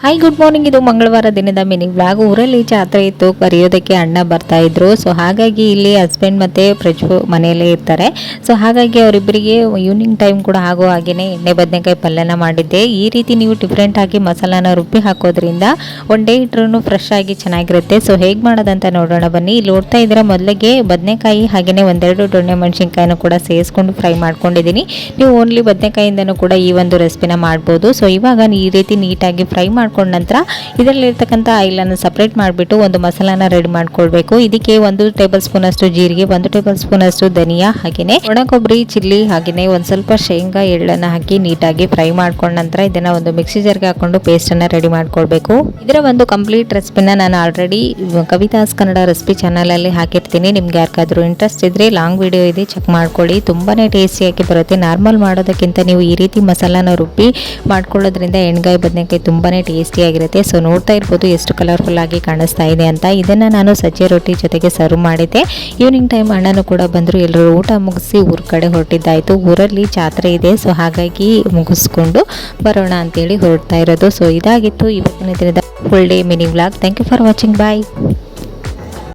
Hi good morning. ಇದು ಮಂಗಳವಾರ ದಿನದ ಮಿನಿ ವ್ಲಾಗ್. ಊರಲ್ಲಿ ಜಾತ್ರೆ ಇತ್ತು, ಕರೆಯೋದಕ್ಕೆ ಅಣ್ಣ ಬರ್ತಾ ಇದ್ರು. ಸೊ ಹಾಗಾಗಿ ಇಲ್ಲಿ ಹಸ್ಬೆಂಡ್ ಮತ್ತೆ ಪ್ರಜ್ವೂ ಮನೆಯಲ್ಲೇ ಇರ್ತಾರೆ. ಸೊ ಹಾಗಾಗಿ ಅವರಿಬ್ಬರಿಗೆ ಈವ್ನಿಂಗ್ ಟೈಮ್ ಕೂಡ ಆಗೋ ಹಾಗೇನೆ ಎಣ್ಣೆ ಬದನೆಕಾಯಿ ಪಲ್ಯನ ಮಾಡಿದ್ದೆ. ಈ ರೀತಿ ನೀವು ಡಿಫ್ರೆಂಟ್ ಆಗಿ ಮಸಾಲಾನ ರುಬ್ಬಿ ಹಾಕೋದ್ರಿಂದ ಒನ್ ಡೇ ಇಟ್ರೂ ಫ್ರೆಶ್ ಆಗಿ ಚೆನ್ನಾಗಿರುತ್ತೆ. ಸೊ ಹೇಗೆ ಮಾಡೋದಂತ ನೋಡೋಣ ಬನ್ನಿ. ಇಲ್ಲಿ ನೋಡ್ತಾ ಇದ್ರೆ ಮೊದಲಿಗೆ ಬದನೆಕಾಯಿ ಹಾಗೆಯೇ ಒಂದೆರಡು ದೊಣ್ಣೆ ಮೆಣಸಿನ್ಕಾಯಿನೂ ಕೂಡ ಸೇರಿಸ್ಕೊಂಡು ಫ್ರೈ ಮಾಡ್ಕೊಂಡಿದ್ದೀನಿ. ನೀವು ಓನ್ಲಿ ಬದನೆಕಾಯಿಂದನೂ ಕೂಡ ಈ ಒಂದು ರೆಸಿಪಿನ ಮಾಡ್ಬೋದು. ಸೊ ಇವಾಗ ಈ ರೀತಿ ನೀಟಾಗಿ ಫ್ರೈ ಮಾಡ್ಕೊಂಡು ನಂತರ ಇದರಲ್ಲಿರ್ತಕ್ಕಂಥ ಆಯಿಲನ್ನು ಸಪ್ರೇಟ್ ಮಾಡಿಬಿಟ್ಟು ಒಂದು ಮಸಾಲಾನ ರೆಡಿ ಮಾಡ್ಕೊಳ್ಬೇಕು. ಇದಕ್ಕೆ 1 ಟೇಬಲ್ ಸ್ಪೂನ್ ಅಷ್ಟು ಜೀರಿಗೆ, 1 ಟೇಬಲ್ ಸ್ಪೂನ್ ಅಷ್ಟು ಧನಿಯಾ, ಹಾಗೆಯೇ ಒಣ ಕೊಬ್ಬರಿ, ಚಿಲ್ಲಿ, ಹಾಗೆಯೇ ಒಂದು ಸ್ವಲ್ಪ ಶೇಂಗಾ ಎಳ್ಳನ್ನು ಹಾಕಿ ನೀಟಾಗಿ ಫ್ರೈ ಮಾಡ್ಕೊಂಡ ನಂತರ ಇದನ್ನ ಒಂದು ಮಿಕ್ಸಿ ಜಾರ್ಗೆ ಹಾಕೊಂಡು ಪೇಸ್ಟ್ ಅನ್ನ ರೆಡಿ ಮಾಡ್ಕೊಳ್ಬೇಕು. ಇದರ ಒಂದು ಕಂಪ್ಲೀಟ್ ರೆಸಿಪಿನ ನಾನು already Kavitha's Kannada recipe channel ಅಲ್ಲಿ ಹಾಕಿರ್ತೀನಿ. ನಿಮ್ಗೆ ಯಾರಿಗಾದ್ರೂ ಇಂಟ್ರೆಸ್ಟ್ ಇದ್ರೆ ಲಾಂಗ್ ವಿಡಿಯೋ ಇದೆ, ಚೆಕ್ ಮಾಡ್ಕೊಳ್ಳಿ. ತುಂಬಾನೇ ಟೇಸ್ಟಿಯಾಗಿ ಬರುತ್ತೆ. ನಾರ್ಮಲ್ ಮಾಡೋದಕ್ಕಿಂತ ನೀವು ಈ ರೀತಿ ಮಸಾಲಾನ ರುಬ್ಬಿ ಮಾಡ್ಕೊಳ್ಳೋದ್ರಿಂದ ಎಣ್ಗಾಯಿ ಬದನೆಕಾಯಿ ತುಂಬಾನೇ ಟೇಸ್ಟಿಯಾಗಿರುತ್ತೆ. ಸೊ ನೋಡ್ತಾ ಇರ್ಬೋದು ಎಷ್ಟು ಕಲರ್ಫುಲ್ ಆಗಿ ಕಾಣಿಸ್ತಾ ಇದೆ ಅಂತ. ಇದನ್ನ ನಾನು ಸಜ್ಜೆ ರೊಟ್ಟಿ ಜೊತೆಗೆ ಸರ್ವ್ ಮಾಡಿದ್ದೆ. ಈವ್ನಿಂಗ್ ಟೈಮ್ ಅಣ್ಣನೂ ಕೂಡ ಬಂದರು. ಎಲ್ಲರೂ ಊಟ ಮುಗಿಸಿ ಊರ ಕಡೆ ಹೊರಟಿದ್ದಾಯಿತು. ಊರಲ್ಲಿ ಜಾತ್ರೆ ಇದೆ, ಸೊ ಹಾಗಾಗಿ ಮುಗಿಸ್ಕೊಂಡು ಬರೋಣ ಅಂತೇಳಿ ಹೊರಡ್ತಾ ಇರೋದು. ಸೊ ಇದಾಗಿತ್ತು ಇವತ್ತಿನ ದಿನದ full day mini vlog. Thank you for watching. Bye.